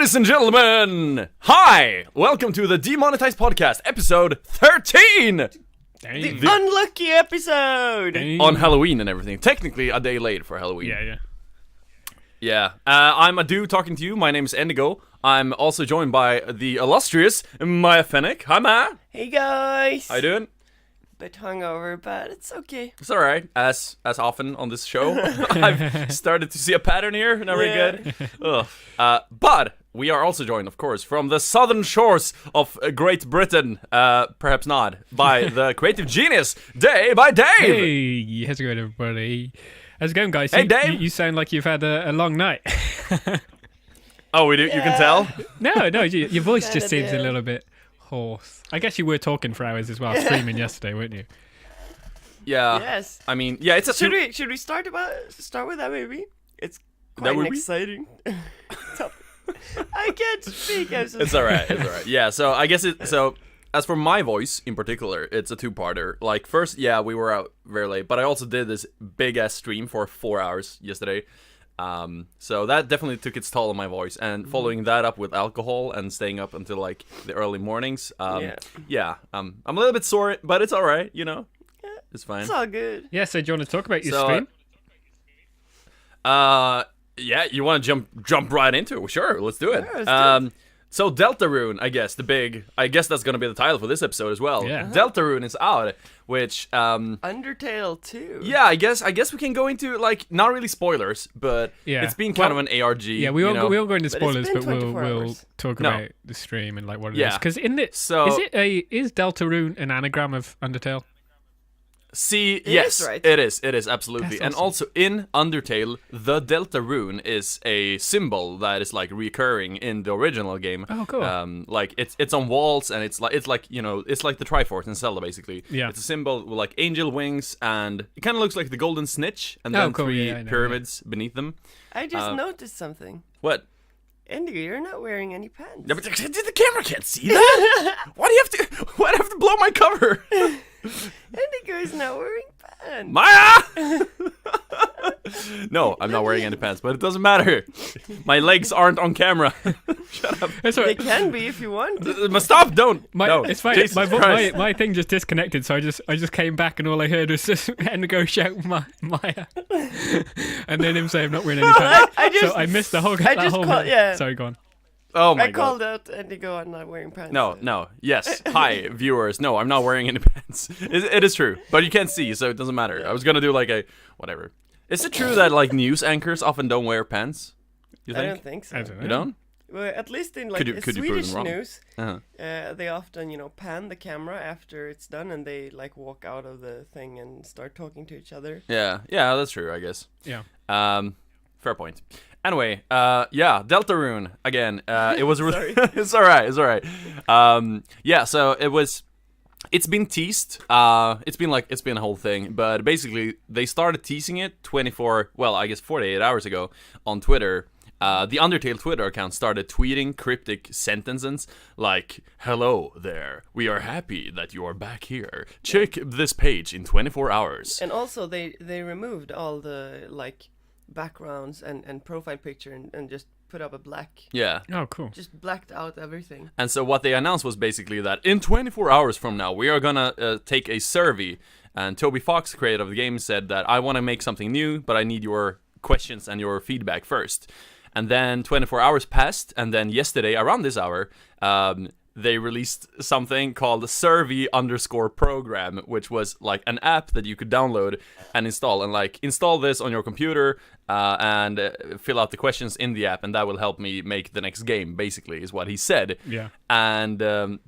Ladies and gentlemen, hi! Welcome to the Demonetized podcast, episode 13! The unlucky episode! On Halloween and everything. Technically a day late for Halloween. Yeah. I'm a dude talking to you. My name is Indigo. I'm also joined by the illustrious Maya Fennec. Hi, Maya. Hey, guys! How you doing? Bit hungover, but it's okay. It's alright. As often on this show, I've started to see a pattern here. Not very good. But we are also joined, of course, from the southern shores of Great Britain, perhaps not, by the creative genius, Day by Dave. Hey, how's it going, everybody? How's it going, guys? Hey, Dave. You sound like you've had a long night. Oh, we do? You can tell? No, your voice just seems a little bit hoarse. I guess you were talking for hours as well, streaming yesterday, weren't you? Yeah. Yes. I mean, yeah, it's a... Should we start with that maybe? It's quite an exciting topic. I can't speak. It's alright. Yeah, so I guess as for my voice in particular, it's a two-parter. Like, first, yeah, we were out very late, but I also did this big-ass stream for 4 hours yesterday. So that definitely took its toll on my voice, and following that up with alcohol and staying up until like the early mornings, I'm a little bit sore, but it's all right, you know. Yeah, it's fine. It's all good. Yeah. So do you want to talk about your stream? Yeah, you want to jump right into it? Sure, let's do it. Yeah, let's do it. So Deltarune, I guess that's gonna be the title for this episode as well. Yeah. Deltarune is out, which Undertale too. Yeah, I guess we can go into like not really spoilers, but it's been kind of an ARG. Yeah, we'll go into spoilers, but we'll talk about the stream and like what it is. Because is Deltarune an anagram of Undertale? See, yes, right. it is absolutely. That's and awesome. also in Undertale, the Deltarune is a symbol that is like recurring in the original game. Oh, cool. Like it's on walls, and it's like you know, it's like the Triforce in Zelda basically. Yeah. It's a symbol with like angel wings, and it kind of looks like the golden snitch, and then three pyramids beneath them. I just noticed something. What? Indigo, you're not wearing any pants. Yeah, but the camera can't see that. Why do I have to blow my cover? Indigo is not wearing pants. Maya! No, I'm not wearing any pants, but it doesn't matter. My legs aren't on camera. Shut up. That's all right. They can be if you want. Stop! Don't. No. It's fine. Jesus Christ. My thing just disconnected, so I just came back, and all I heard was just Indigo shout Maya, and then him say I'm not wearing any pants. So I missed the whole. Sorry, go on. Oh my God. I called out Indigo, I'm not wearing pants. No. Yes. Hi, viewers. No, I'm not wearing any pants. It is true, but you can't see, so it doesn't matter. Yeah. I was gonna do like a whatever. Is it true that like news anchors often don't wear pants? You think? I don't think so. I don't know. You don't? Well, at least in like Swedish news, Uh-huh. they often pan the camera after it's done, and they like walk out of the thing and start talking to each other. Yeah, that's true, I guess. Yeah. Fair point. Anyway, Deltarune again. It was Sorry. It's alright. So it's been teased. It's been a whole thing, but basically they started teasing it 48 hours ago on Twitter. The Undertale Twitter account started tweeting cryptic sentences like, "Hello there, we are happy that you are back here. Check this page in 24 hours." And also they removed all the like backgrounds and profile picture and just put up a black. Yeah. Oh, cool. Just blacked out everything. And so what they announced was basically that in 24 hours from now, we are gonna take a survey. And Toby Fox, creator of the game, said that I want to make something new, but I need your questions and your feedback first. And then 24 hours passed, and then yesterday, around this hour, they released something called Survey_program, which was like an app that you could download and install. And like, install this on your computer and fill out the questions in the app, and that will help me make the next game, basically, is what he said. Yeah. And...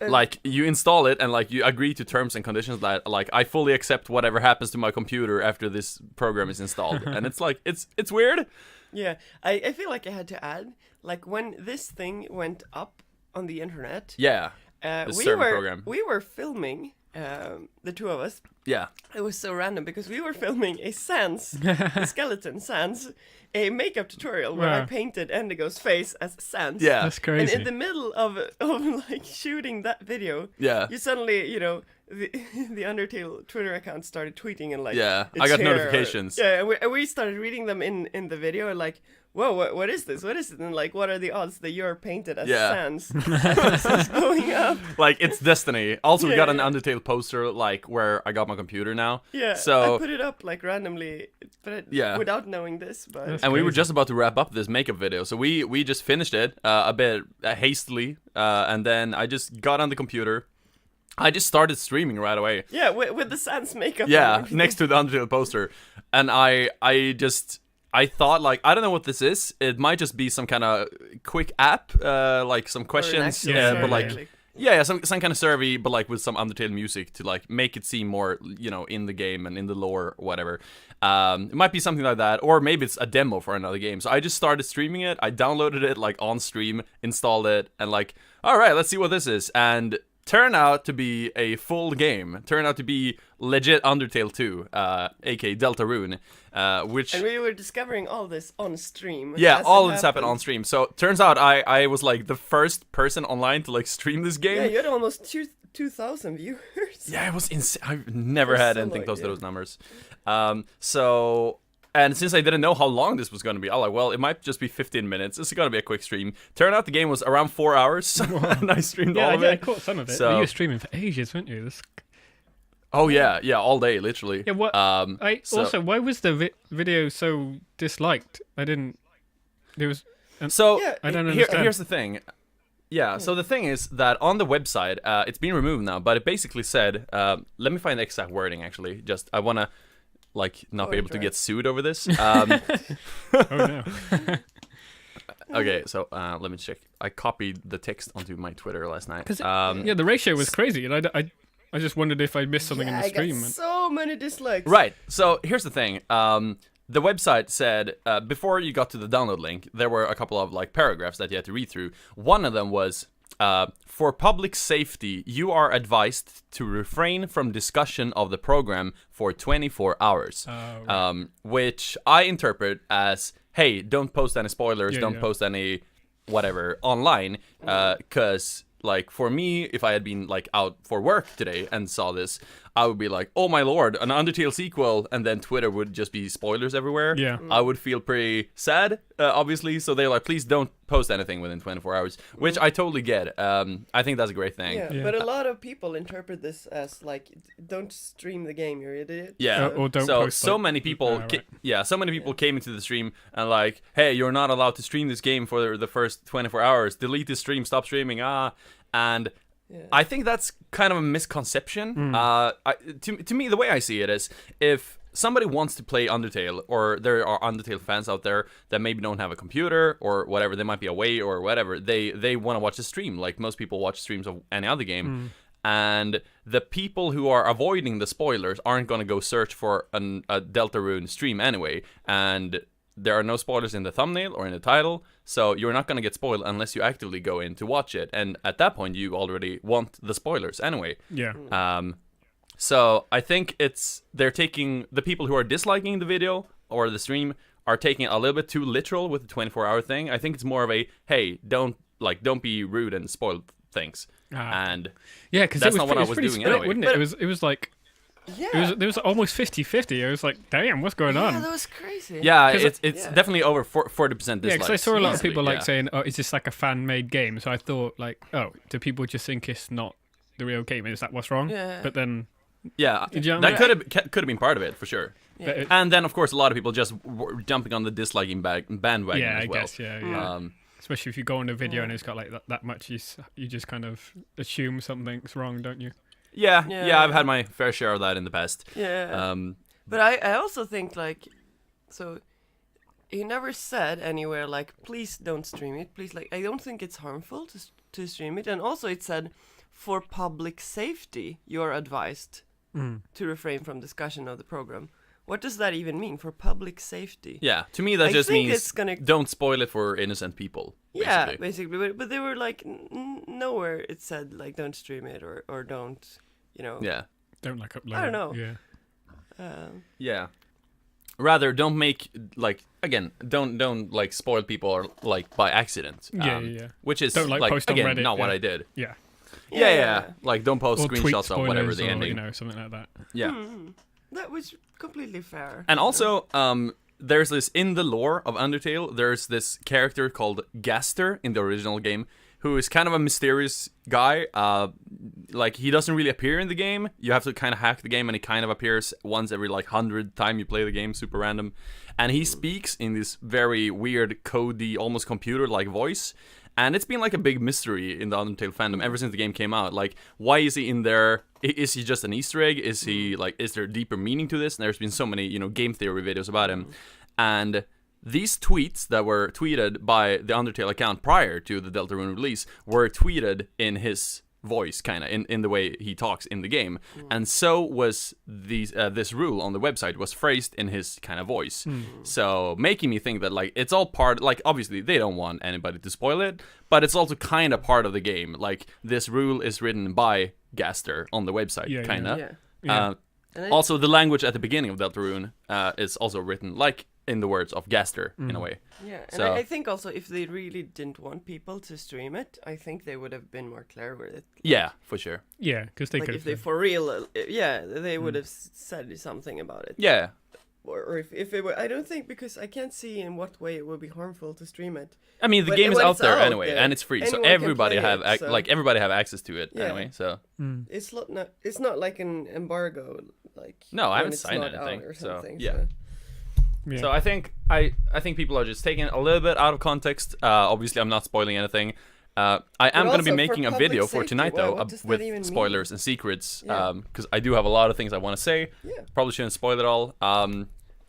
like you install it and like you agree to terms and conditions that like I fully accept whatever happens to my computer after this program is installed. And it's like it's weird. Yeah, I feel like I had to add, like when this thing went up on the internet. Yeah. We were filming, the two of us. Yeah. It was so random because we were filming a skeleton Sans, a makeup tutorial where I painted Indigo's face as Sans. Yeah. That's crazy. And in the middle of like shooting that video, you suddenly, the Undertale Twitter account started tweeting and like, I got notifications. And we started reading them in the video and like, whoa, what is this? What is it? And like, what are the odds that you're painted as Sans? This is going up. Like, it's destiny. Also, we got an Undertale poster, like, where I got my computer now. Yeah, so I put it up, like, randomly, but without knowing this. But and we were just about to wrap up this makeup video, so we just finished it a bit hastily, and then I just got on the computer. I just started streaming right away. Yeah, with the Sans makeup. Yeah, next to the Undertale poster. And I thought, like, I don't know what this is. It might just be some kind of quick app, like some questions, but like, some kind of survey, but like with some Undertale music to like make it seem more, you know, in the game and in the lore or whatever. It might be something like that, or maybe it's a demo for another game. So I just started streaming it. I downloaded it like on stream, installed it, and like, all right, let's see what this is. And turned out to be a full game. Turned out to be legit Undertale 2, aka Deltarune, which... And we were discovering all this on stream. Yeah, all of this happened on stream. So, turns out I was like the first person online to like stream this game. Yeah, you had almost 2,000 viewers. Yeah, it was insane. I've never had anything close to those numbers. So... And since I didn't know how long this was going to be, I was like, well, it might just be 15 minutes. This is going to be a quick stream. Turned out the game was around 4 hours, and I streamed all of it. Yeah, I caught some of it. So, you were streaming for ages, weren't you? Oh, yeah, all day, literally. Yeah, what? Also, why was the video so disliked? I don't understand. Here's the thing. Yeah, so the thing is that on the website, it's been removed now, but it basically said, let me find the exact wording, actually. Just, I want to... like, not be able to get sued over this. Oh, no. Okay, so let me check. I copied the text onto my Twitter last night. The ratio was crazy, and I just wondered if I missed something in the stream. I got so many dislikes. Right, so here's the thing. The website said, before you got to the download link, there were a couple of, like, paragraphs that you had to read through. One of them was... for public safety, you are advised to refrain from discussion of the program for 24 hours. Right. Which I interpret as, hey, don't post any spoilers, don't post any whatever online, because, like, for me, if I had been, like, out for work today and saw this, I would be like, oh my lord, an Undertale sequel, and then Twitter would just be spoilers everywhere. Yeah. I would feel pretty sad, obviously, so they're like, please don't post anything within 24 hours, which I totally get. I think that's a great thing. Yeah, but a lot of people interpret this as, like, don't stream the game, you're an idiot. Yeah, or don't post, so many people, so many people came into the stream and like, hey, you're not allowed to stream this game for the first 24 hours, delete this stream, stop streaming, and... Yeah. I think that's kind of a misconception. To me, the way I see it is, if somebody wants to play Undertale, or there are Undertale fans out there that maybe don't have a computer or whatever, they might be away or whatever, they want to watch a stream, like most people watch streams of any other game. And the people who are avoiding the spoilers aren't going to go search for a Deltarune stream anyway, and there are no spoilers in the thumbnail or in the title, so you're not going to get spoiled unless you actively go in to watch it, and at that point you already want the spoilers anyway. Yeah. So I think they're taking, the people who are disliking the video or the stream are taking it a little bit too literal with the 24-hour thing. I think it's more of a, hey, don't be rude and spoil things. And because that's not what I was doing anyway. Wouldn't it? It was like... Yeah. There was almost 50-50. I was like, damn, what's going on? Yeah, that was crazy. Yeah, it's definitely over 40% dislikes. Yeah, because I saw a lot of people saying, oh, is this like a fan-made game? So I thought, like, oh, do people just think it's not the real game? Is that what's wrong? Yeah. But then... Yeah, that could have been part of it, for sure. Yeah. And then, of course, a lot of people just were jumping on the disliking bandwagon as well. Guess, yeah. Especially if you go on a video and it's got like that much, you just kind of assume something's wrong, don't you? Yeah, I've had my fair share of that in the past. Yeah. But I also think, like, so he never said anywhere, like, please don't stream it. Please, like, I don't think it's harmful to stream it. And also it said, for public safety, you're advised to refrain from discussion of the program. What does that even mean, for public safety? Yeah, to me that just means don't spoil it for innocent people. Basically. Yeah, basically. But they were like, nowhere it said, like, don't stream it or don't, you know. Yeah. Don't, like, upload. I don't know. Yeah. Yeah. Rather, don't make, like, again, don't like, spoil people or, like, by accident. Yeah. Which is, don't, like post again, on Reddit, not what I did. Yeah. Yeah. Like, don't post or screenshots of whatever the or, ending. You know, something like that. Yeah. That was completely fair. And also, there's this in the lore of Undertale. There's this character called Gaster in the original game, who is kind of a mysterious guy. Like, he doesn't really appear in the game. You have to kind of hack the game, and he kind of appears once every, like, 100 time you play the game, super random. And he speaks in this very weird, codey, almost computer-like voice. And it's been, like, a big mystery in the Undertale fandom ever since the game came out. Like, why is he in there? Is he just an Easter egg? Is he, like, is there a deeper meaning to this? And there's been so many, you know, game theory videos about him. And these tweets that were tweeted by the Undertale account prior to the Deltarune release were tweeted in his voice, kind of, in the way he talks in the game. And so was this rule on the website was phrased in his kind of voice. So making me think that, like, it's all part, like, obviously they don't want anybody to spoil it, but it's also kind of part of the game. Like, this rule is written by Gaster on the website, kind of. Also, the language at the beginning of Deltarune is also written like in the words of Gaster, in a way. Yeah, and I think also if they really didn't want people to stream it, I think they would have been more clear with it. Yeah, for sure. Yeah, because they like could. If they for real, they would have said something about it. Yeah. Or if it were, I don't think, because I can't see in what way it would be harmful to stream it. I mean, the game is out there anyway, and it's free, so everybody have everybody have access to it anyway. So it's not like an embargo, like no, I haven't signed anything. Or something, Yeah. So I think people are just taking it a little bit out of context. Obviously, I'm not spoiling anything. I am going to be making a video for tonight, though, with spoilers and secrets, because I do have a lot of things I want to say. Probably shouldn't spoil it all.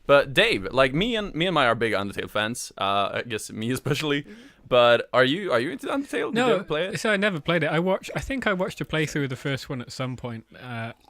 But Dave, like me and Maya are big Undertale fans. I guess me especially. But are you into Undertale? Did you ever play it? So I never played it. I think I watched a playthrough of the first one at some point.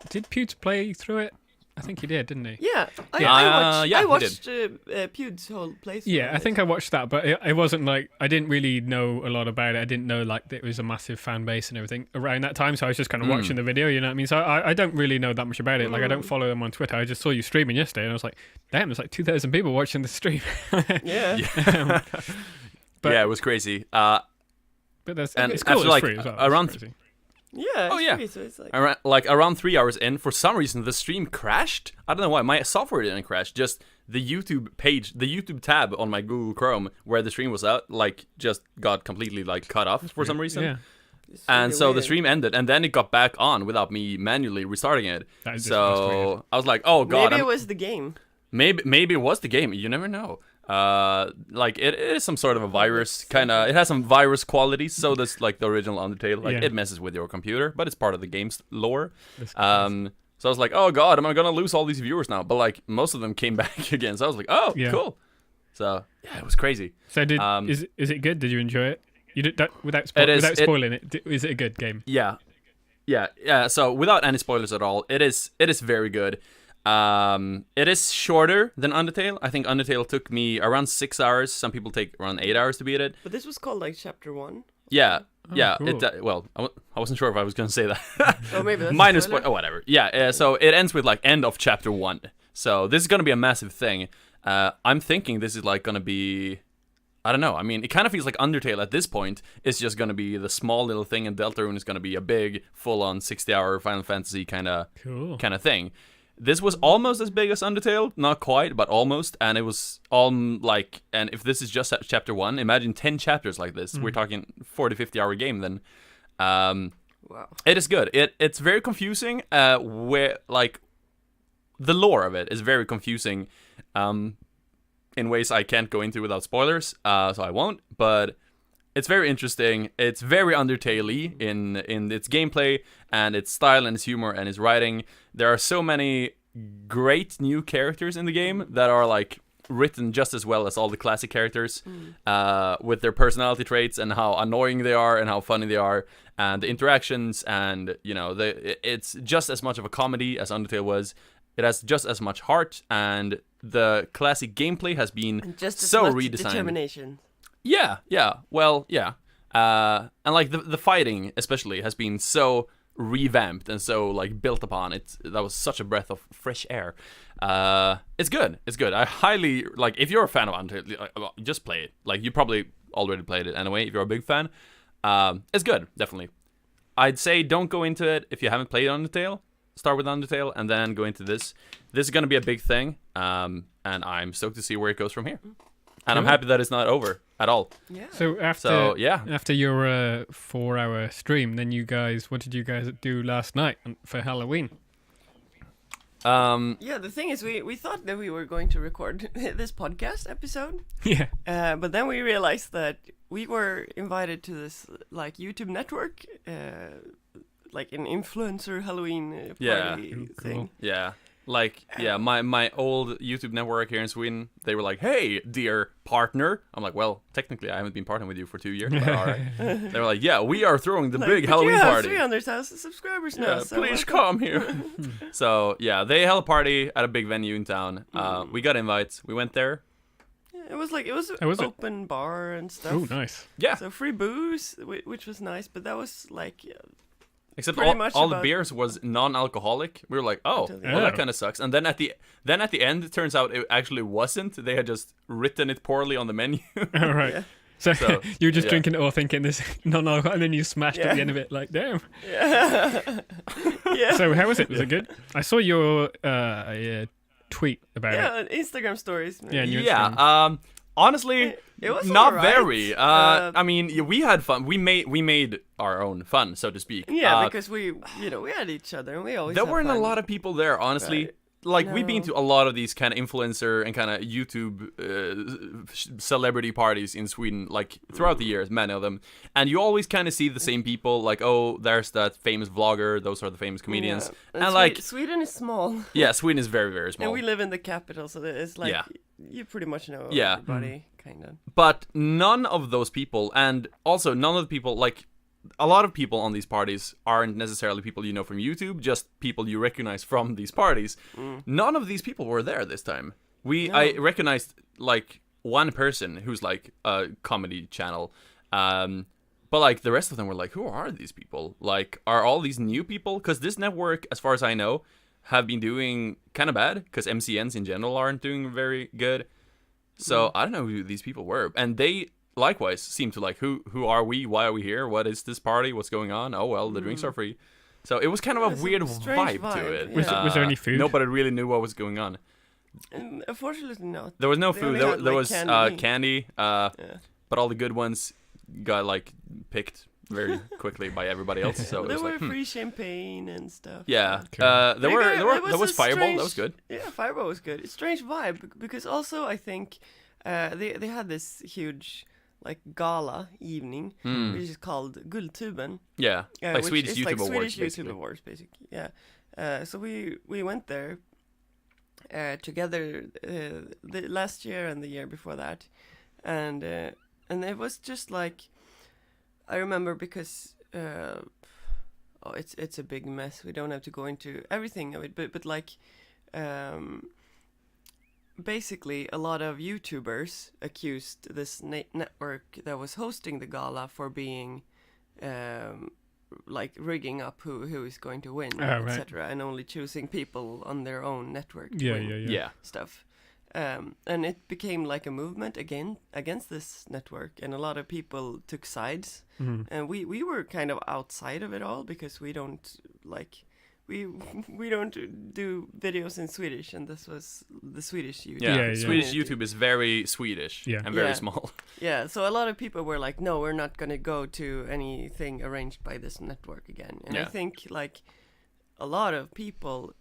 Did Pewds play through it? I think he did, didn't he? Yeah, I watched Pewds' whole playthrough. Yeah, I think I watched that, but it wasn't like, I didn't really know a lot about it. I didn't know like it was a massive fan base and everything around that time, so I was just kind of watching the video, you know what I mean? So I don't really know that much about it. Like, I don't follow them on Twitter. I just saw you streaming yesterday, and I was like, damn, there's like 2,000 people watching the stream. Yeah. But, yeah, it was crazy. But it's cool, it's free as well. Around Yeah. Free, so it's like around 3 hours in, for some reason the stream crashed. I don't know why. My software didn't crash. Just the YouTube page, the YouTube tab on my Google Chrome where the stream was out, like, just got completely like cut off for some reason. Yeah. And so the stream ended, and then it got back on without me manually restarting it. So I was like, "Oh God!" Maybe it was the game. Maybe it was the game. You never know. Like it is some sort of a virus, kind of. It has some virus qualities. So does like the original Undertale. Like it messes with your computer, but it's part of the game's lore. So I was like, oh God, am I gonna lose all these viewers now? But like most of them came back again. So I was like, oh, cool. So yeah, it was crazy. So is it good? Did you enjoy it? You did that without spoiling it. Is it a good game? Yeah. So without any spoilers at all, it is very good. It is shorter than Undertale. I think Undertale took me around 6 hours. Some people take around 8 hours to beat it. But this was called like Chapter 1. Yeah. Cool. I wasn't sure if I was gonna say that. Oh, maybe that's minus whatever. Yeah. So it ends with like end of Chapter 1. So this is gonna be a massive thing. I'm thinking this is like gonna be, I don't know. I mean, it kind of feels like Undertale at this point is just gonna be the small little thing, and Deltarune is gonna be a big, full-on 60-hour Final Fantasy kind of thing. This was almost as big as Undertale, not quite, but almost, and it was all like, and if this is just chapter 1, imagine 10 chapters like this. We're talking 40-50 hour game then. Wow. It is good. It's very confusing, where, like, the lore of it is very confusing, in ways I can't go into without spoilers, so I won't, but it's very interesting. It's very Undertale-y in its gameplay and its style and its humor and its writing. There are so many great new characters in the game that are like written just as well as all the classic characters, with their personality traits and how annoying they are and how funny they are, and the interactions, and you know, it's just as much of a comedy as Undertale was. It has just as much heart, and the classic gameplay has been just as so much redesigned. Determination. Yeah. Well, yeah. And like the fighting especially has been so revamped and so like built upon. That was such a breath of fresh air. It's good. I highly, like, if you're a fan of Undertale, just play it. Like, you probably already played it anyway if you're a big fan. It's good, definitely. I'd say don't go into it if you haven't played Undertale. Start with Undertale and then go into this. This is gonna be a big thing. and I'm stoked to see where it goes from here. And I'm happy that it's not over at all. Yeah. So after your 4-hour stream, then what did you guys do last night for Halloween? Yeah, the thing is, we thought that we were going to record this podcast episode. Yeah. But then we realized that we were invited to this like YouTube network, like an influencer Halloween party thing. Yeah. Like, my old YouTube network here in Sweden, they were like, hey, dear partner. I'm like, well, technically I haven't been partnering with you for 2 years, but all right. They were like, yeah, we are throwing the big Halloween party. 300,000 subscribers now. So please come here. So, yeah, they held a party at a big venue in town. We got invites. We went there. Yeah, it was an open bar and stuff. Oh, nice. Yeah. So free booze, which was nice, but that was like... Except all the beers was non-alcoholic. We were like, well, that kind of sucks. And then at the end, it turns out it actually wasn't. They had just written it poorly on the menu. All right. Yeah. So you were just drinking it all thinking this non-alcohol, and then you smashed at the end of it like, damn. Yeah. Yeah. So how was it? Was it good? I saw your tweet about it. Yeah, Instagram stories. Maybe. Yeah. Honestly, it was not right. very. I mean, we had fun. We made our own fun, so to speak. Yeah, because we had each other, and we always. There weren't fun. a lot of people there, honestly. Right. Like, we've been to a lot of these kind of influencer and kind of YouTube celebrity parties in Sweden, like, throughout the years, many of them. And you always kind of see the same people, like, oh, there's that famous vlogger, those are the famous comedians. Yeah. And like... Sweden is small. Yeah, Sweden is very, very small. And we live in the capital, so it's like, you pretty much know everybody, kind of. But none of those people, and also none of the people, like... A lot of people on these parties aren't necessarily people you know from YouTube, just people you recognize from these parties. None of these people were there this time. I recognized like one person who's like a comedy channel, but like the rest of them were like, who are these people? Like, are all these new people? Because this network, as far as I know, have been doing kind of bad, because MCNs in general aren't doing very good. So I don't know who these people were, and they likewise seem to like, who are we? Why are we here? What is this party? What's going on? Oh well, the drinks are free. So it was kind of a weird vibe to it. Yeah. Was there any food? Nobody really knew what was going on. Unfortunately not. There was no They food. only There had, was like, candy. But all the good ones got like picked very quickly by everybody else. So it there was were like, free champagne and stuff. Yeah. Okay. There was Fireball. That was good. Yeah, Fireball was good. It's a strange vibe because also I think they had this huge like gala evening, which is called Guldtuben. Yeah. Like which Swedish is YouTube like Awards, Swedish basically. YouTube Awards, basically. Yeah. So we went there together the last year and the year before that, and it was just like I remember because it's a big mess. We don't have to go into everything of it, but like basically a lot of YouTubers accused this network that was hosting the gala for being like rigging up who is going to win, etc., and only choosing people on their own network to win stuff. And it became like a movement against this network, and a lot of people took sides. And we were kind of outside of it all because we don't like we don't do videos in Swedish, and this was the Swedish YouTube. Swedish YouTube is very Swedish and very small. Yeah, so a lot of people were like, no, we're not going to go to anything arranged by this network again. And I think like a lot of people...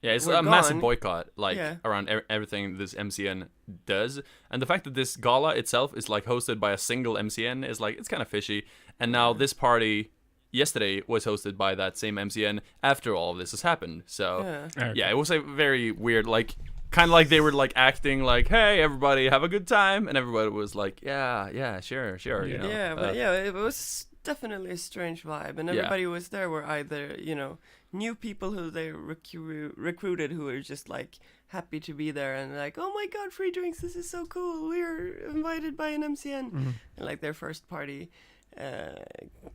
Yeah, it's a massive boycott, like, around everything this MCN does. And the fact that this gala itself is, like, hosted by a single MCN is, like, it's kind of fishy. And now this party yesterday was hosted by that same MCN after all of this has happened. So, it was a very weird, like, kind of like they were, like, acting like, hey, everybody, have a good time. And everybody was like, yeah, sure, you know. Yeah, but it was definitely a strange vibe. And everybody was there were either, you know, new people who they recruited who were just like happy to be there and like, oh my god, free drinks, this is so cool, we're invited by an MCN. And like their first party,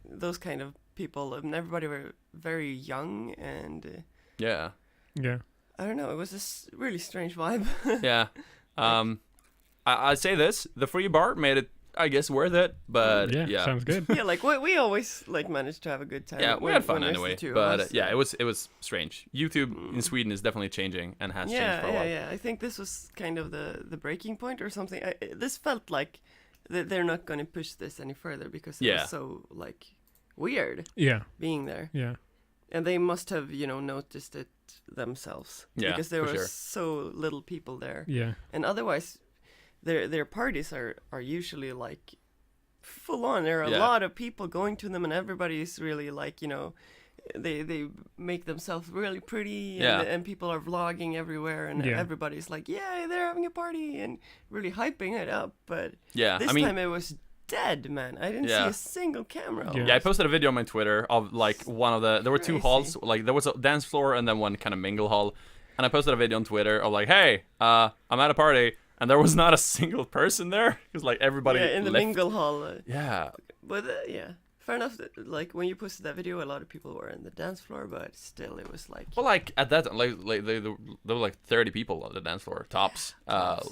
those kind of people, and everybody were very young and yeah, I don't know, it was a really strange vibe. I'd say this, the free bar made it I guess worth it. But yeah. Sounds good. Yeah, like we always like managed to have a good time. Yeah, we had fun when anyway. the two of But us, yeah, it was strange. YouTube in Sweden is definitely changing and has changed for a while. Yeah. I think this was kind of the breaking point or something. This felt like they're not going to push this any further because it was so like weird. Yeah. Being there. Yeah. And they must have, noticed it themselves. Yeah, because there for were sure. so little people there. Yeah. And otherwise, their parties are usually like full on. There are a lot of people going to them, and everybody's really like, they make themselves really pretty, and people are vlogging everywhere, and everybody's like, yeah, they're having a party, and really hyping it up. But this time it was dead, man. I didn't see a single camera. Yeah, I posted a video on my Twitter of like one of there were two halls, like there was a dance floor and then one kind of mingle hall, and I posted a video on Twitter of like, hey, I'm at a party, and there was not a single person there because like everybody in the left. mingle hall. But fair enough. Like when you posted that video, a lot of people were in the dance floor, but still, it was like. Well, like at that, like there were like 30 people on the dance floor tops.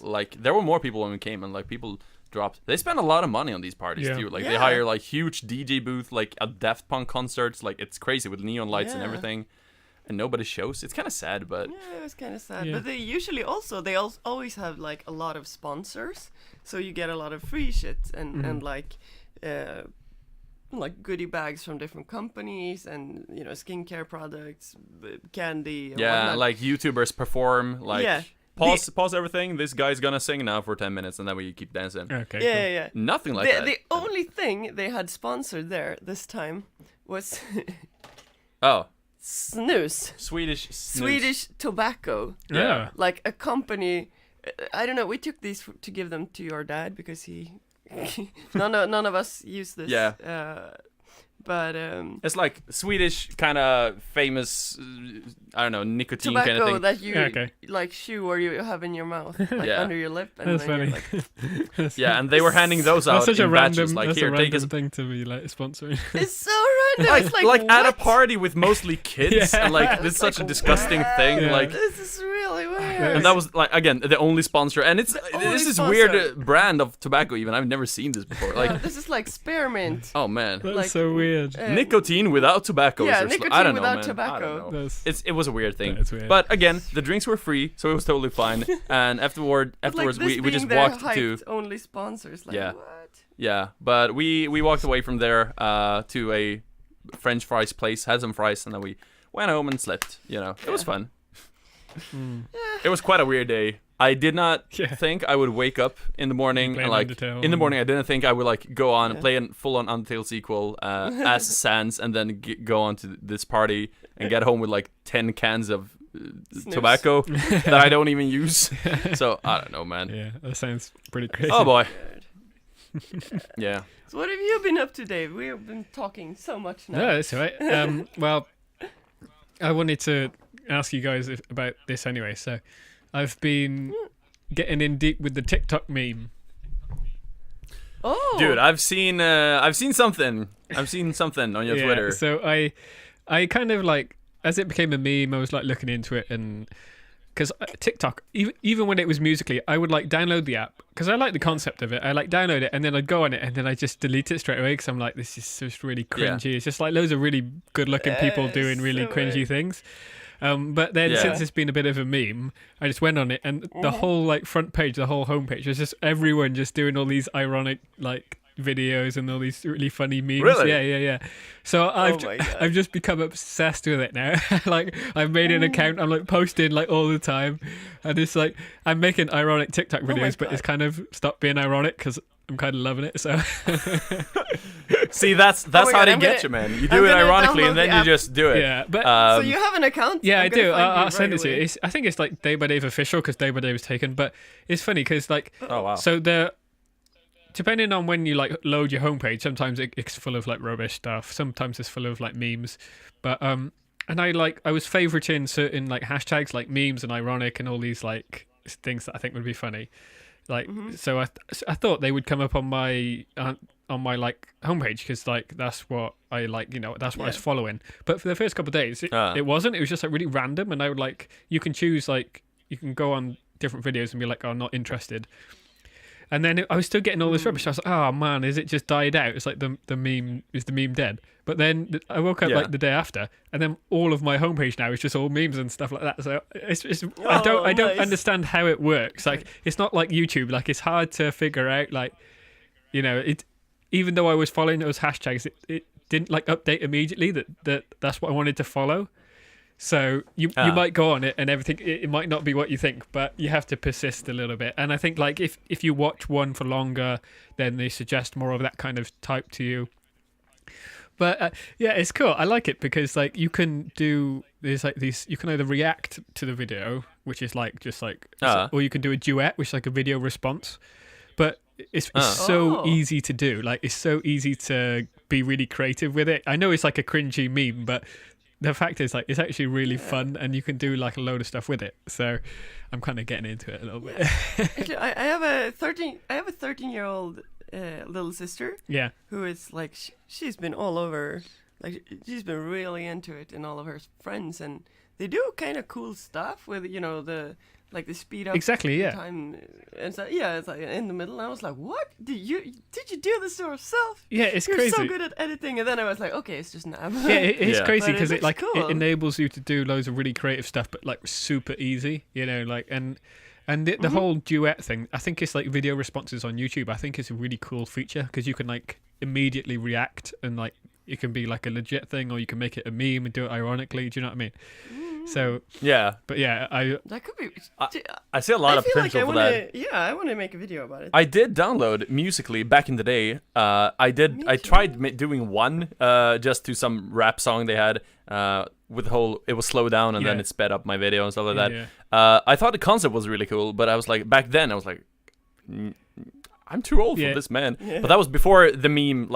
Like there were more people when we came, and like people dropped. They spend a lot of money on these parties too. Like they hire like huge DJ booth, like at Daft Punk concerts. Like it's crazy with neon lights and everything, and nobody shows. It's kind of sad, but it was kind of sad. But they usually always have like a lot of sponsors, so you get a lot of free shit and like goodie bags from different companies and skincare products, candy. And whatnot. Like YouTubers perform like. Pause everything. This guy's gonna sing now for 10 minutes, and then we keep dancing. Okay. Yeah. Nothing like that. The only thing they had sponsored there this time was snus. Swedish tobacco. Yeah. Like a company. I don't know. We took these to give them to your dad because he. none of us use this. Yeah. But it's like Swedish kind of famous, I don't know, nicotine tobacco kind of thing. that you like chew or you have in your mouth, like under your lip. And That's then funny. Like, and they were handing those out such in a batches. random, Like that's here, a take random a thing to be like sponsoring. it's so random. It's like at a what? party with mostly kids, and like it's such a disgusting thing. Yeah. Like This is really weird. and that was like again the only sponsor, and this is sponsor. weird brand of tobacco. Even I've never seen this before. Like this is like spearmint. oh man, That's like, so weird. nicotine without tobacco. Yeah, or nicotine I don't know, without man. tobacco. I don't know. That's- It was a weird thing. That's weird. But again, the drinks were free, so it was totally fine. And afterwards, we just walked to only sponsors. Like, Yeah. what? yeah. But we walked away from there to a French fries place, had some fries, and then we went home and slept. It was fun. It was quite a weird day. I did not think I would wake up in the morning and like Undertale. in the morning. I didn't think I would like go on and play a full-on Undertale sequel as Sans, and then go on to this party and get home with like 10 cans of tobacco that I don't even use. So I don't know, man. Yeah, that sounds pretty crazy. Oh boy. Weird. Yeah. So what have you been up to, Dave? We have been talking so much now. No, that's all right. Well, I wanted to ask you guys about this anyway. So, I've been getting in deep with the TikTok meme. Oh, Dude, I've seen something. I've seen something on your Twitter. So I kind of like, as it became a meme, I was like looking into it, and because TikTok, even when it was Musical.ly, I would like download the app because I like the concept of it. I like download it and then I'd go on it and then I just delete it straight away because I'm like, this is just really cringy. It's just like loads of really good-looking people doing really so cringy weird. things. But then since it's been a bit of a meme, I just went on it and the whole like front page, the whole homepage was just everyone just doing all these ironic like videos and all these really funny memes. Really? Yeah. So I've my God. I've just become obsessed with it now. Like I've made an account. I'm like posting like all the time, and it's like I'm making ironic TikTok videos, but it's kind of stopped being ironic because I'm kind of loving it. So See, that's my how God, they I'm get gonna- you, man. You I'm do it gonna ironically, download and then the you app. just do it. yeah, but So you have an account? yeah, I'm I gonna do. find you I'll right send it to away. you. I think it's like Day by Day official because Day by Day was taken. But it's funny because like, Oh wow. so depending on when you like load your homepage, sometimes it's full of like rubbish stuff. Sometimes it's full of like memes. But and I was favoriting certain like hashtags like memes and ironic and all these like things that I think would be funny. Like so I thought they would come up on my like homepage because like that's what I like, that's what I was following. But for the first couple of days it wasn't. It was just like really random, and I would like, you can choose like, you can go on different videos and be like, oh, I'm not interested. And then I was still getting all this rubbish. I was like, oh man, is it just died out? It's like the meme, is the meme dead? But then I woke up like the day after, and then all of my homepage now is just all memes and stuff like that. So I don't understand how it works. Like, it's not like YouTube. Like, it's hard to figure out. Like, you know, even though I was following those hashtags, it didn't like update immediately that's what I wanted to follow. So you might go on it and everything, it might not be what you think, but you have to persist a little bit. And I think like if you watch one for longer, then they suggest more of that kind of type to you. But yeah, it's cool. I like it because like you can do there's like these. You can either react to the video, which is like just like, or you can do a duet, which is like a video response. But it's so easy to do. Like it's so easy to be really creative with it. I know it's like a cringy meme, but the fact is, like, it's actually really fun, and you can do like a load of stuff with it. So, I'm kind of getting into it a little bit. Actually, I have a 13-year-old little sister. Yeah. Who is like she's been all over, like she's been really into it, and all of her friends, and they do kind of cool stuff with the speed up time, and so it's like in the middle. And I was like, what did you do this to yourself? Yeah, it's You're crazy. so good at editing. And then I was like, okay, it's just an app. Yeah, it's crazy because it cool. it enables you to do loads of really creative stuff, but like super easy, like and the whole duet thing. I think it's like video responses on YouTube. I think it's a really cool feature because you can like immediately react, and like it can be like a legit thing, or you can make it a meme and do it ironically. Do you know what I mean? So but yeah, that could be. I see a lot of potential for that. Yeah, I want to make a video about it. I did download Musical.ly back in the day. I tried doing one just to some rap song they had with the whole. It was slowed down and then it sped up my video and stuff like that. Yeah. I thought the concept was really cool, but I was like back then I was like, I'm too old for this, man. Yeah. But that was before the meme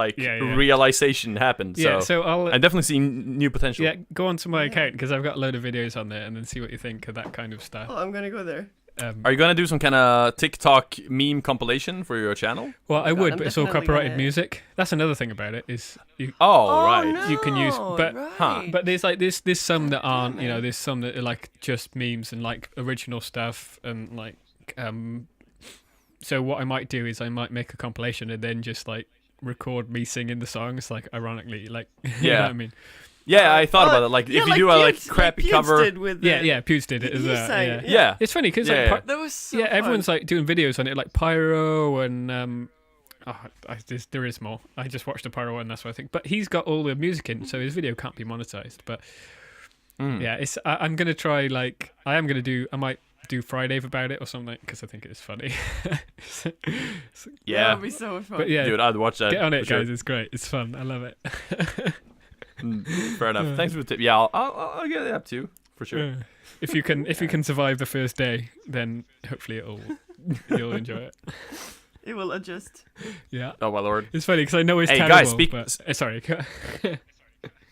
realization happened. So, so I'm definitely seeing new potential. Yeah, go onto my account because I've got a load of videos on there, and then see what you think of that kind of stuff. Oh, I'm gonna go there. Are you gonna do some kind of TikTok meme compilation for your channel? Well, I would, but it's all copyrighted music. That's another thing about it is you. Right. No, you can use, but right. but there's like there's some that aren't. There's some that are like just memes and like original stuff and like So what I might do is I might make a compilation and then just like record me singing the songs, like ironically, like you know what I mean. Yeah, I thought about it. Like if you do a crappy cover. Pewds did it as well. Yeah, it's funny because that was so fun. everyone's like doing videos on it, like Pyro and there is more. I just watched the Pyro one, that's what I think. But he's got all the music in, so his video can't be monetized. But it's I'm gonna try I might do Friday about it or something because I think it's funny. That would be so fun. But yeah, dude, I'd watch that. Get on it, guys. It's great. It's fun. I love it. Fair enough. Thanks for the tip. Yeah, I'll get it up too for sure. If you can survive the first day, then hopefully you'll enjoy it. It will adjust. Yeah. Oh my lord. It's funny because I know it's terrible. Guys, sorry.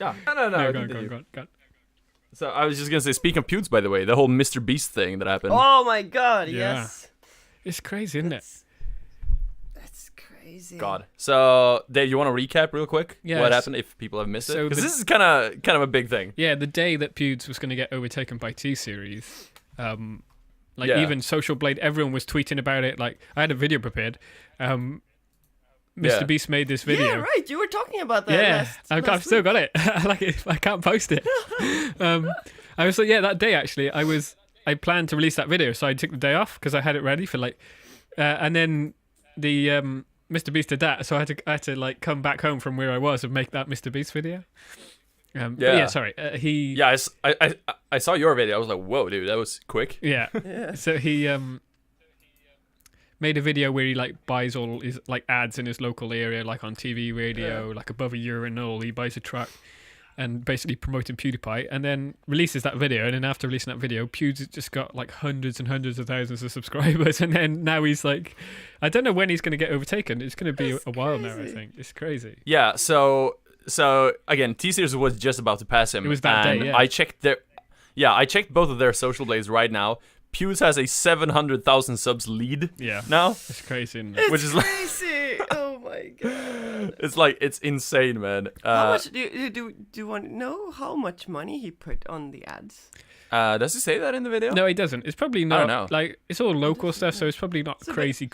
No. Go on. So I was just gonna say, speaking of Pewds, by the way, the whole Mr. Beast thing that happened. Oh my god, yes. It's crazy, isn't it? That's crazy. God. So, Dave, you want to recap real quick what happened if people have missed it? Because this is kind of a big thing. Yeah, the day that Pewds was going to get overtaken by T-Series, even Social Blade, everyone was tweeting about it. Like, I had a video prepared. Mr. Beast made this video. Yeah, right. You were talking about that. I've still got it. I can't post it. I was like, that day actually, I planned to release that video, so I took the day off because I had it ready for and then the Mr. Beast did that, so I had to like come back home from where I was and make that Mr. Beast video. Sorry. I saw your video. I was like, whoa, dude, that was quick. Yeah. So he made a video where he like buys all his like ads in his local area, like on TV, radio, like above a urinal. He buys a truck and basically promoting PewDiePie, and then releases that video. And then after releasing that video, Pewds just got like hundreds and hundreds of thousands of subscribers. And then now he's like, I don't know when he's going to get overtaken. It's going to be a while now, I think. It's crazy. Yeah. So again, T-Series was just about to pass him. It was that day. Yeah. I checked both of their social blades right now. Pewds has a 700,000 subs lead. Yeah. Now. It's crazy, isn't it? It's crazy. Oh my god. It's insane, man. How much do you want to know how much money he put on the ads? Does he say that in the video? No, he doesn't. It's probably don't not. know. Like, it's all local stuff, so it's probably not So, crazy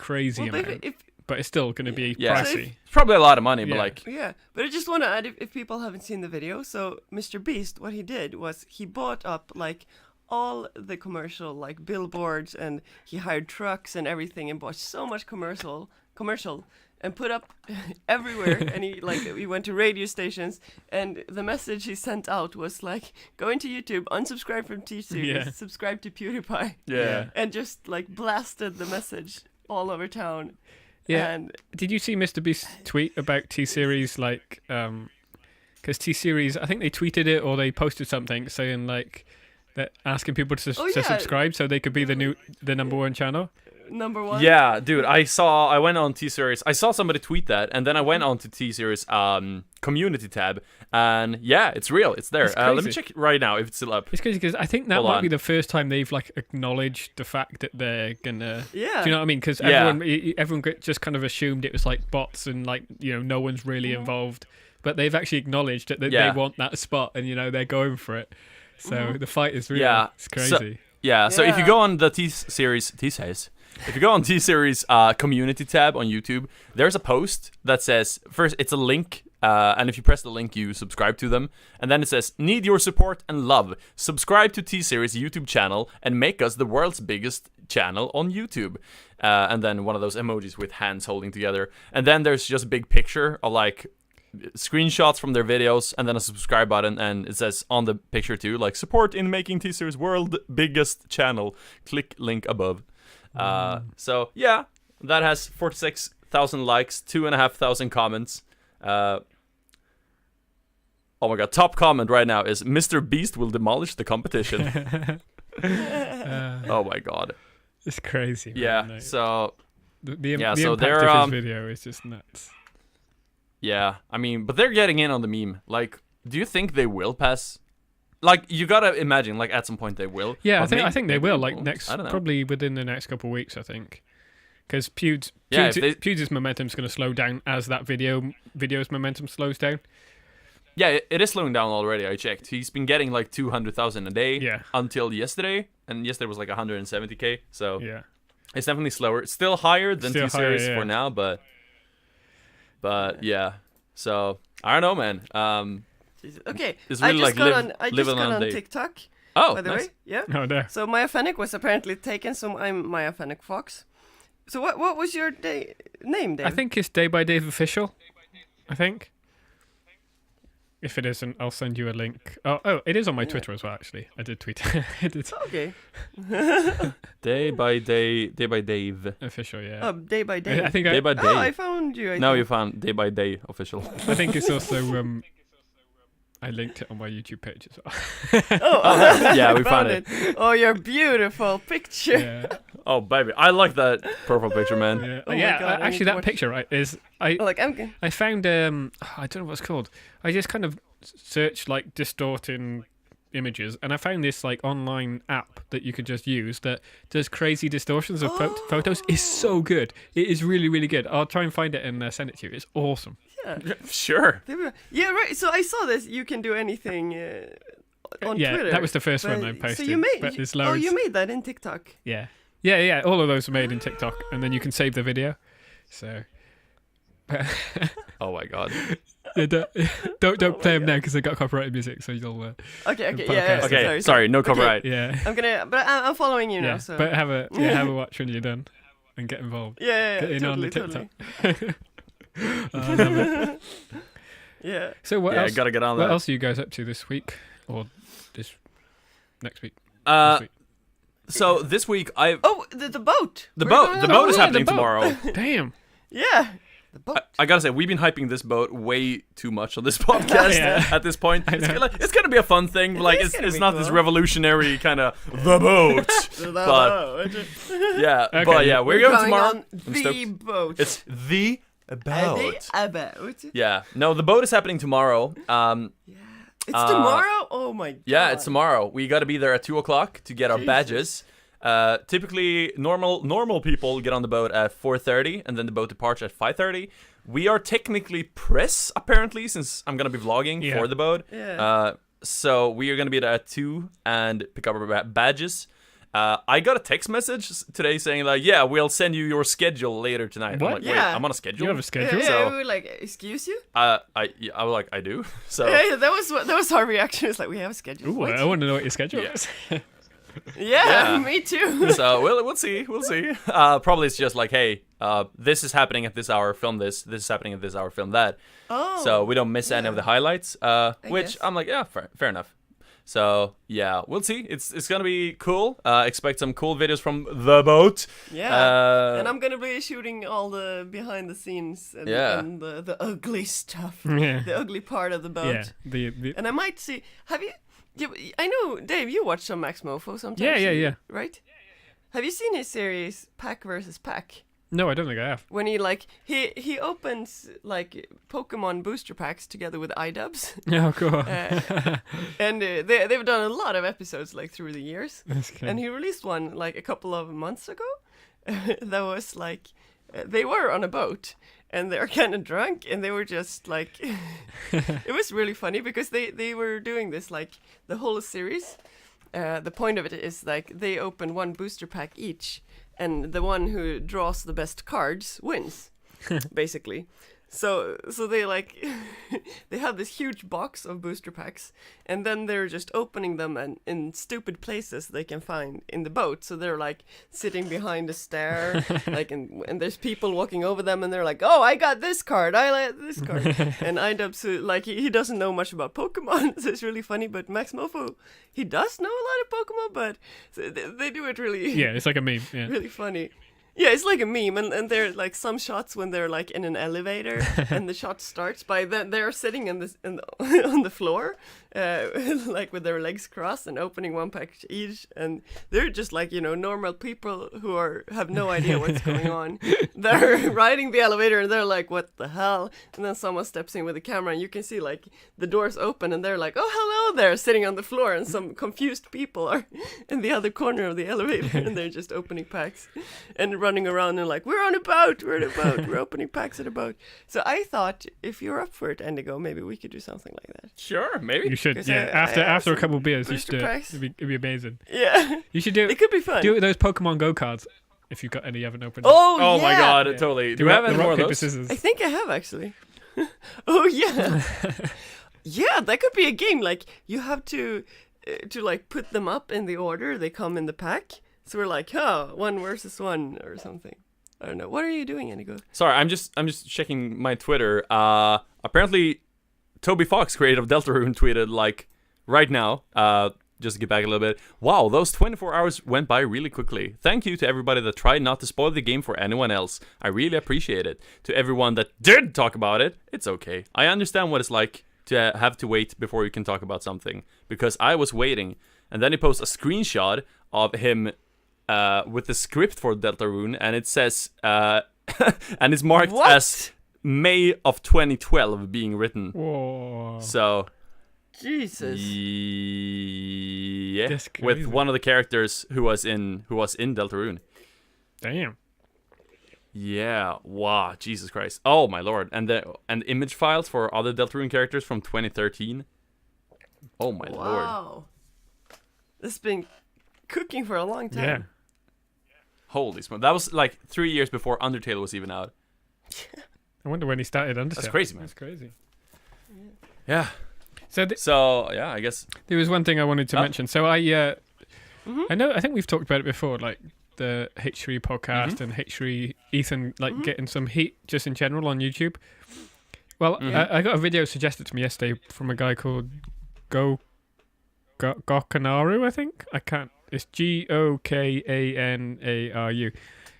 Well, amount. But it's still going to be Yeah. pricey. It's probably a lot of money, but Yeah. like, yeah, but I just want to add, if people haven't seen the video, so Mr. Beast, what he did was he bought up like all the commercial like billboards, and he hired trucks and everything, and bought so much commercial, and put up everywhere. And he went to radio stations, and the message he sent out was like, go into YouTube, unsubscribe from T-Series, Yeah. subscribe to PewDiePie, yeah. and just like blasted the message all over town. Yeah. And Did you see Mr. Beast's tweet about T-Series? Like, because T-Series, I think they tweeted it or they posted something saying like that asking people to Oh, yeah. subscribe so they could be the number one channel. number one. Yeah, dude, I went on T-Series. I saw somebody tweet that, and then I went on to T-Series community tab, and yeah, it's real. It's there. It's Let me crazy. check right now if it's still up. It's crazy because I think that Hold might on. be the first time they've like acknowledged the fact that they're gonna. Yeah. Do you know what I mean? Because Yeah. everyone just kind of assumed it was like bots and like no one's really involved, but they've actually acknowledged that Yeah. they want that spot and they're going for it. So the fight is real. Yeah. It's crazy. So if you Yeah. go on the T-Series, if you go on T-Series community tab on YouTube, there's a post that says, first, it's a link, and if you press the link, you subscribe to them. And then it says, need your support and love. Subscribe to T-Series YouTube channel and make us the world's biggest channel on YouTube. And then one of those emojis with hands holding together. And then there's just a big picture of like screenshots from their videos, and then a subscribe button, and it says on the picture too, like, support in making T-Series world biggest channel. Click link above. So yeah, that has 46,000 likes, 2,500 comments. Oh my god, top comment right now is Mr. Beast will demolish the competition. Oh my god. It's crazy. Man. Yeah, Like, so the yeah, the so impact they're, of his video is just nuts. yeah, I mean, but they're getting in on the meme. Like, do you think they will pass? Like, you gotta imagine, like, at some point they will. Yeah, But I think they maybe will. Like won't. I don't know. probably within the next couple of weeks. I think because Yeah, if they- Pew's momentum's going to slow down as that video's momentum slows down. Yeah, it is slowing down already. I checked. He's been getting like 200,000 a day Yeah. until yesterday, and yesterday was like 170k. So Yeah. it's definitely slower. It's still higher than Still T-Series higher, yeah. for now, but yeah. So I don't know, man. Jesus. Okay, It's I really just like got live- on. I just living got on on day. TikTok. Oh, by the nice. way, yeah. Oh, there. So Maya Fennec was apparently taken. So I'm Maya Fennec Fox. So what was your name, Dave? I think it's Day by Day official. I think. If it isn't, I'll send you a link. Oh, it is on my Twitter as well. Actually, I did tweet. I did Okay. Day by Dave. official. Yeah. Oh, day by day. I think Day by day. Oh, I found you. No, think. you found Day by Day official. I think it's also I linked it on my YouTube page as well. Oh, Yeah, we I found it. Oh, your beautiful picture. Yeah. Oh, baby, I like that profile picture, man. Yeah. Oh my Yeah, God, I need actually, to that watch- picture right is Like I'm. I found I don't know what it's called. I just kind of searched like distorting images, and I found this like online app that you could just use that does crazy distortions of photos. It's so good. It is really, really good. I'll try and find it and send it to you. It's awesome. Yeah. Sure. Yeah, right. So I saw this. You can do anything on yeah, Twitter. that was the first one I But- posted. So you made. but there's Oh, loads. you made that in TikTok. Yeah. All of those are made in TikTok, and then you can save the video. So. Oh my god. Yeah, don't play them now because they got copyrighted music, so you'll. Okay. The Yeah. podcast. Okay, sorry, no copyright. Yeah. I'm gonna. But I'm following you Yeah. now. So. But have a watch when you're done, and get involved. Yeah. Get in on the Totally. I love it. Yeah. So what Yeah, else? gotta get on What that. else are you guys up to this week or this next week? Uh, This week? so this week Oh, the boat. the We're boat going the on boat a is yeah, happening the boat. tomorrow. Damn. Yeah. The boat. I gotta say, we've been hyping this boat way too much on this podcast Yeah. at this point. I It's know. gonna be a fun thing. Like is it's gonna it's be not this cool. revolutionary kind of the boat. But yeah, Okay. but yeah, we're going tomorrow. on I'm the stoked. boat. It's the boat. The boat. Yeah, no, the boat is happening tomorrow. It's tomorrow. Oh my god. Yeah, it's tomorrow. We got to be there at 2:00 to get our badges. Typically, normal people get on the boat at 4:30, and then the boat departs at 5:30. we are technically press, apparently, since I'm going to be vlogging for the boat. Yeah. So we are going to be there at 2 and pick up our badges. I got a text message today saying like, yeah, we'll send you your schedule later tonight. What? I'm like, wait, I'm on a schedule? You have a schedule? Yeah, we were like, excuse you? I was like, I do. So Yeah, that was our reaction. It's like, we have a schedule. Ooh, What? I want to know what your schedule Yeah. is. Yeah, me too. so we'll see. Probably it's just like, hey, this is happening at this hour, film this. This is happening at this hour, film that. Oh. So we don't miss any of the highlights. Which guess. I'm like, yeah, fair enough. So yeah, we'll see. It's gonna be cool. Expect some cool videos from the boat. Yeah. And I'm gonna be shooting all the behind the scenes and, and the ugly stuff. Yeah. The ugly part of the boat. Yeah. The And I might see. Have you? I know, Dave. You watch some Max Mofo sometimes. Yeah. Right. Have you seen his series Pack versus Pack? No, I don't think I have. When he opens like Pokemon booster packs together with iDubbbz. Oh, cool. And they've done a lot of episodes like through the years. That's cool. And he released one like a couple of months ago. That was like they were on a boat and they're kind of drunk and they were just like it was really funny because they were doing this like the whole series. The point of it is like they open one booster pack each, and the one who draws the best cards wins, basically. So they like they have this huge box of booster packs, and then they're just opening them in stupid places they can find in the boat. So they're like sitting behind a stair, like and there's people walking over them, and they're like, "Oh, I got this card. I like this card." And iDubbbz, like he doesn't know much about Pokemon, so it's really funny. But Max Mofo, he does know a lot of Pokemon, but they do it really Yeah, it's like a meme. Yeah. really funny. Yeah, it's like a meme, and there are like some shots when they're like in an elevator, and the shot starts by they're sitting on the floor, like with their legs crossed and opening one pack each, and they're just like normal people who have no idea what's going on. They're riding the elevator and they're like, "What the hell?" And then someone steps in with a camera, and you can see like the doors open, and they're like, "Oh, hello there," sitting on the floor, and some confused people are in the other corner of the elevator, and they're just opening packs and running around and like, we're on a boat, we're opening packs at a boat. So I thought if you're up for it, Endigo, maybe we could do something like that. Sure, maybe. You should, 'Cause yeah. After a couple of beers, you should do it. It'd be amazing. Yeah. You should do It could be fun. Do those Pokemon Go cards if you've got any. You haven't opened. Oh my yeah. god, Yeah. totally. Do Do we have the any rock, more of paper, those? scissors. I think I have actually. Oh yeah. Yeah, that could be a game. Like you have to like put them up in the order they come in the pack. So we're like, 1 versus 1 or something. I don't know. What are you doing, Endigo? Sorry, I'm just checking my Twitter. Apparently, Toby Fox, creator of Deltarune, tweeted like right now. Just to get back a little bit. Wow, those 24 hours went by really quickly. Thank you to everybody that tried not to spoil the game for anyone else. I really appreciate it. To everyone that did talk about it, it's okay. I understand what it's like to have to wait before you can talk about something, because I was waiting. And then he posts a screenshot of him with the script for Deltarune, and it says, and it's marked What? as May of 2012 being written. Whoa. So, Jesus. yeah, That's with crazy. one of the characters who was in Deltarune. Damn. Yeah, wow, Jesus Christ. Oh my lord. And image files for other Deltarune characters from 2013. Oh my lord. Wow. This has been cooking for a long time. Yeah. Holy smoke. That was like 3 years before Undertale was even out. I wonder when he started Undertale. That's crazy, man. That's crazy. Yeah. So So, yeah, I guess. there was one thing I wanted to Oh. mention. So I think we've talked about it before, like the H3 podcast and H3 Ethan, like getting some heat just in general on YouTube. Well, I got a video suggested to me yesterday from a guy called Gokanaru, I think. I can't. It's Gokanaru,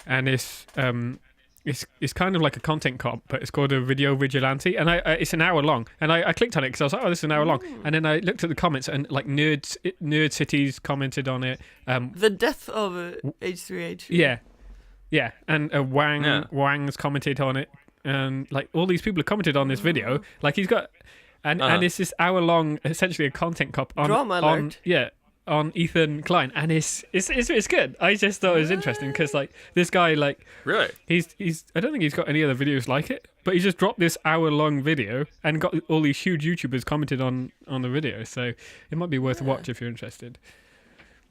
and it's kind of like a content comp, but it's called a Video Vigilante, and it's an hour long. And I clicked on it because I was like, oh, this is an hour long. And then I looked at the comments, and like Nerd Cities commented on it. The death of H3H. Yeah, and Wang's commented on it, and like all these people have commented on this video. Like he's got, and it's this hour long, essentially a content comp on Drama on alert. on Ethan Klein, and it's good. I just thought it was interesting because like this guy, like Really? he's I don't think he's got any other videos like it, but he just dropped this hour-long video and got all these huge YouTubers commented on the video. So it might be worth a watch if you're interested.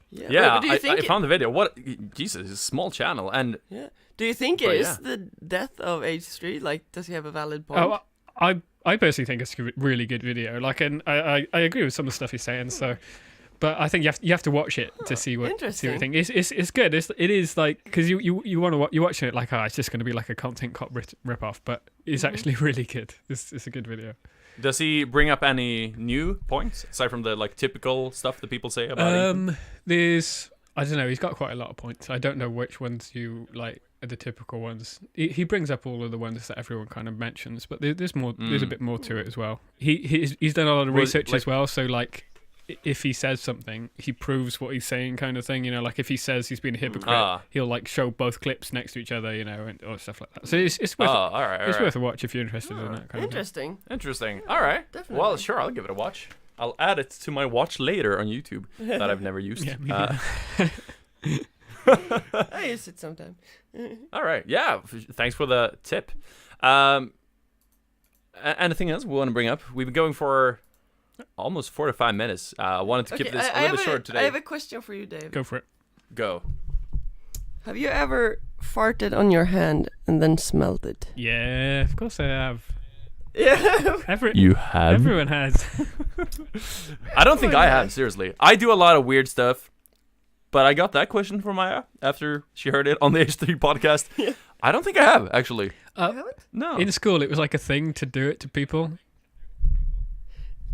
Yeah, but do you think I found the video. What? Jesus, it's a small channel, and do you think it But is yeah. the death of H3? Like, does he have a valid point? Oh, I personally think it's a really good video. Like, and I agree with some of the stuff he's saying. So, but I think you have to watch it to see what you think. It's good. It is like because you want to you're watching it like it's just going to be like a content cop rip off, but it's actually really good. It's a good video. does he bring up any new points aside from the like typical stuff that people say about Ethan? There's I don't know. He's got quite a lot of points. I don't know which ones you like are the typical ones. He brings up all of the ones that everyone kind of mentions, but there's more. There's a bit more to it as well. He's done a lot of research as well. So like, if he says something, he proves what he's saying, kind of thing. You know, like if he says he's been a hypocrite, he'll like show both clips next to each other. You know, or stuff like that. So it's worth it's worth a watch if you're interested in that kind of thing. Interesting. All right. Definitely. Well, sure. I'll give it a watch. I'll add it to my watch later on YouTube that I've never used. Yeah, me I use it sometime. All right. Yeah. Thanks for the tip. Anything else we want to bring up? We've been going for almost 45 minutes. I wanted to keep this a little bit short today. I have a question for you, Dave. Go for it. Go. Have you ever farted on your hand and then smelled it? Yeah, of course I have. Yeah. You have? Everyone has. I don't think I have, seriously. I do a lot of weird stuff, but I got that question from Maya after she heard it on the H3 podcast. Yeah. I don't think I have, actually. You haven't? No. In school, it was like a thing to do it to people.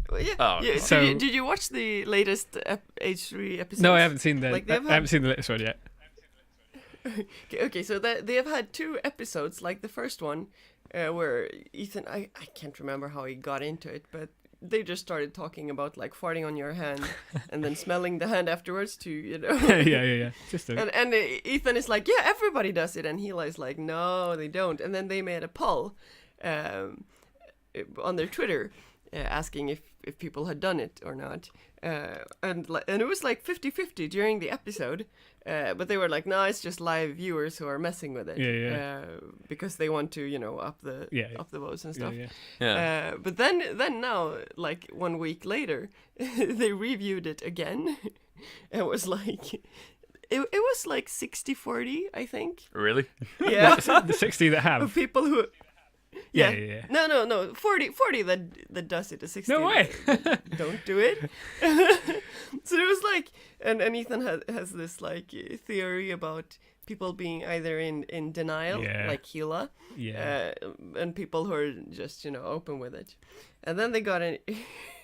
Well, yeah. Oh, Yeah, so- did you watch the latest H3 episode? No, I haven't seen the. Like, I haven't seen the latest one yet. Okay, so they have had 2 episodes, like the first one, where Ethan, I can't remember how he got into it, but they just started talking about like farting on your hand and then smelling the hand afterwards to, you know. yeah. Just a, And Ethan is like, yeah, everybody does it, and Heli's like, no, they don't. And then they made a poll on their Twitter asking if people had done it or not. And it was like 50-50 during the episode, but they were like, no, it's just live viewers who are messing with it, because they want to, you know, up the votes and stuff. Yeah. But then now, like 1 week later, they reviewed it again. It was like it was like 60-40, I think. Really? Yeah. the 60 that Of have. people who. Yeah. No. 40 that does it. The 60. No way. that don't do it. So it was like, and Ethan has this like theory about people being either in denial, like Hila, and people who are just, you know, open with it. And then they got a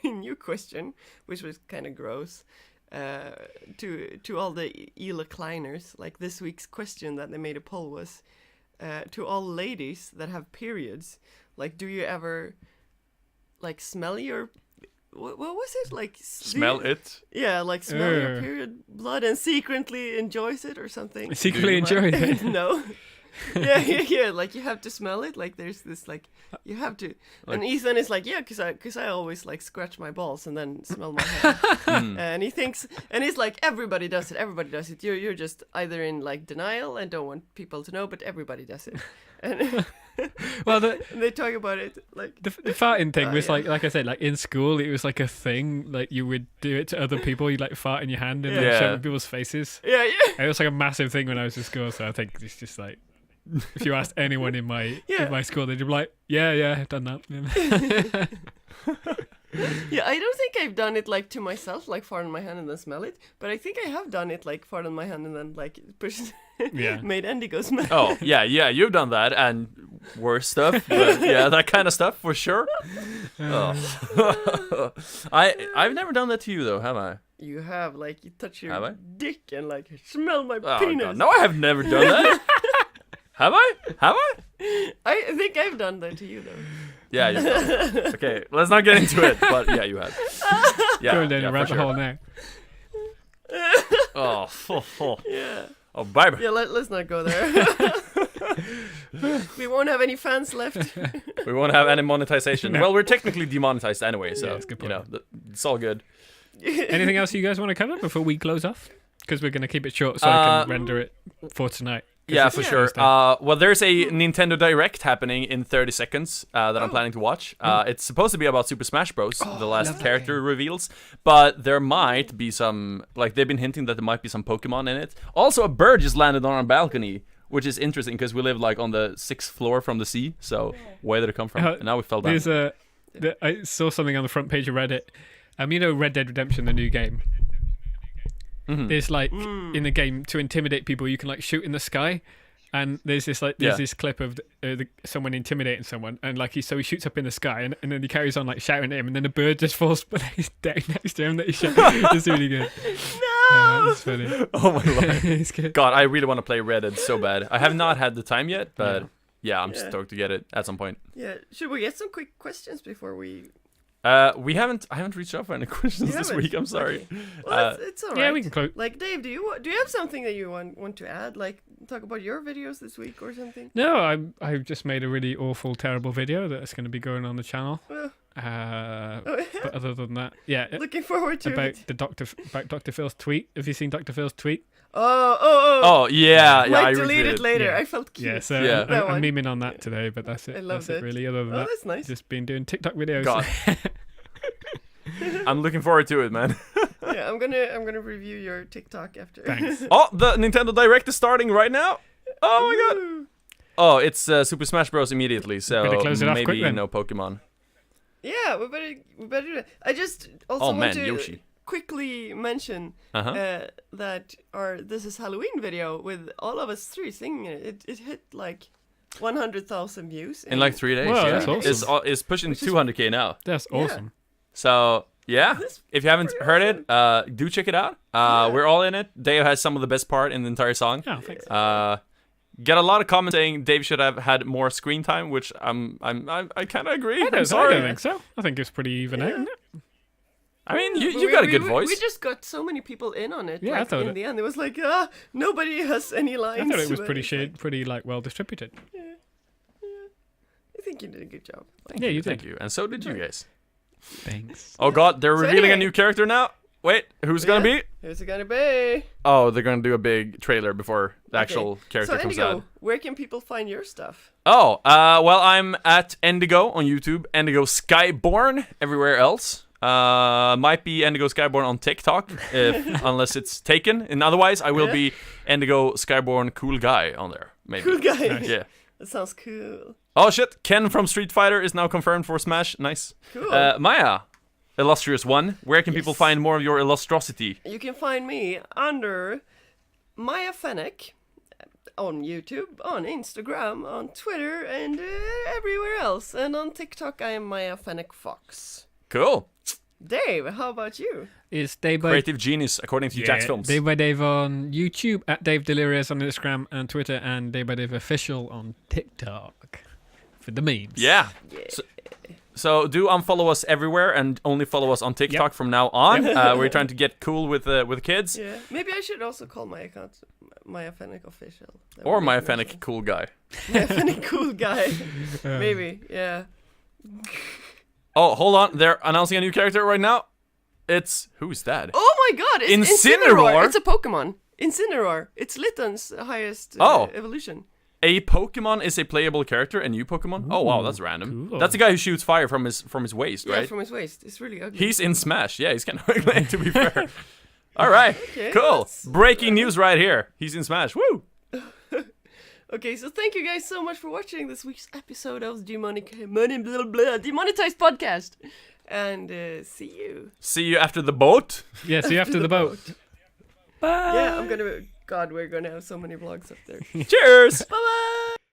new question, which was kind of gross. To all the Ela Kleiners, like this week's question that they made a poll was, to all ladies that have periods, like, do you ever like smell your what was it, like Smell it? Yeah, like smell your period blood and secretly enjoys it or something. Secretly enjoys it? No. yeah, like you have to smell it, like there's this like you have to, and Ethan is like, yeah, because I always like scratch my balls and then smell my hand. And he thinks, and he's like, everybody does it, you're just either in like denial and don't want people to know, but everybody does it. And well, and they talk about it like the farting thing was like I said, like in school it was like a thing, like you would do it to other people. You like fart in your hand and like shove it in people's faces. Yeah. It was like a massive thing when I was in school, so I think it's just like, if you asked anyone in my school, they'd be like, yeah, I've done that. Yeah, I don't think I've done it like to myself, like fart on my hand and then smell it, but I think I have done it like fart on my hand and then like made Endigo smell. Oh, yeah, you've done that and worse stuff, but yeah, that kind of stuff for sure. Oh. I've never done that to you though, have I? You have, like, you touch your dick and like smell my Oh, penis. God. No, I have never done that. Have I? I think I've done that to you though. Yeah, you've done that. Okay, let's not get into it, but yeah, you have. Yeah, Going down a rabbit hole now. Yeah. Oh, bye. Yeah, let's not go there. We won't have any fans left. We won't have any monetization. No. Well, we're technically demonetized anyway, so Yeah, that's a good you point. know, it's all good. Anything else you guys want to cover before we close off? Because we're going to keep it short so I can render it for tonight. Yeah, for sure. Well, there's a Nintendo Direct happening in 30 seconds that I'm planning to watch. It's supposed to be about Super Smash Bros. The last character reveals. But there might be some... Like, they've been hinting that there might be some Pokemon in it. Also, a bird just landed on our balcony, which is interesting because we live, like, on the 6th floor from the sea. So, where did it come from? And now we fell down. I saw something on the front page of Reddit. You know Red Dead Redemption, the new game? There's like in the game to intimidate people, you can like shoot in the sky, and there's this clip of someone intimidating someone, and like he shoots up in the sky, and then he carries on like shouting at him, and then a bird just falls down next to him that he shot. It's really good. No, it's funny. Oh my lord! It's good. God, I really want to play Red Dead so bad. I have not had the time yet, but I'm stoked to get it at some point. Yeah, should we get some quick questions before we? I haven't reached out for any questions this week. I'm sorry. Okay. Well, it's all right. Yeah, we can close. Like Dave, do you have something that you want to add? Like talk about your videos this week or something? No, I've just made a really awful, terrible video that's going to be going on the channel. But other than that, looking forward to it. About Dr. Phil's tweet. Have you seen Dr. Phil's tweet? Oh, yeah. Might I delete it later. Yeah. I felt cute. Yeah, so I'm memeing on that today, but that's it. I loved it really. Other than that, that's nice. Just been doing TikTok videos. God. I'm looking forward to it, man. Yeah, I'm gonna review your TikTok after. Thanks. Oh, the Nintendo Direct is starting right now. Oh my god. Oh, it's Super Smash Bros. Immediately, so close it off quick maybe then. no Pokemon. Yeah, we better do that. I just also want to Yoshi. quickly mention that our This Is Halloween video with all of us three singing it hit like 100,000 views in like 3 days. Wow, yeah, that's awesome. It's pushing 200k now. That's awesome. So if you haven't heard it, do check it out. We're all in it. Dave has some of the best part in the entire song. Oh, thanks. Get a lot of comments saying Dave should have had more screen time, which I kind of agree. I don't think so. I think it's pretty even out, isn't it? I mean, you got a good voice. We just got so many people in on it. Yeah, like, I thought in the end, it was like, nobody has any lines. I thought it was but pretty like well distributed. Yeah. I think you did a good job. You did. Thank you, and so did you guys. Thanks. Oh god, they're revealing anyway. a new character now. Wait, who's gonna be? Who's it gonna be? Oh, they're gonna do a big trailer before the actual character so comes Endigo, out. where can people find your stuff? Oh, well, I'm at Endigo on YouTube, Endigo Skyborn everywhere else. Might be Endigo Skyborn on TikTok, unless it's taken. And otherwise, I will be Endigo Skyborn Cool Guy on there. Maybe. Cool guy. Nice. Yeah. That sounds cool. Oh shit! Ken from Street Fighter is now confirmed for Smash. Nice. Cool. Maya, illustrious one. Where can people find more of your illustrosity? You can find me under Maya Fennec on YouTube, on Instagram, on Twitter, and everywhere else. And on TikTok, I am Maya Fennec Fox. Cool. Dave, how about you? It's Dave by Creative genius, according to Jack's Films. Dave by Dave on YouTube, at Dave Delirious on Instagram and Twitter, and Dave by Dave Official on TikTok for the memes. Yeah. So do unfollow us everywhere and only follow us on TikTok from now on. We're trying to get cool with kids. Yeah. Maybe I should also call my account Maya Fennec Official. Or Maya Fennec Cool Guy. Maya Fennec Cool Guy. Maybe, yeah. Oh, hold on. They're announcing a new character right now. Who's that? Oh my god, it's Incineroar? It's a Pokemon. Incineroar. It's Litton's highest evolution. A Pokemon is a playable character, a new Pokemon? Oh wow, that's random. Cool. That's the guy who shoots fire from his waist, Yeah, right? from his waist. It's really ugly. He's in Smash. Yeah, he's kind of ugly, to be fair. All right, Okay, cool. that's- Breaking news right here. He's in Smash. Woo! Okay, so thank you guys so much for watching this week's episode of Demonetized podcast. And see you. See you after the boat. Yeah, see you after the boat. Yeah, we're gonna have so many vlogs up there. Cheers! Bye bye!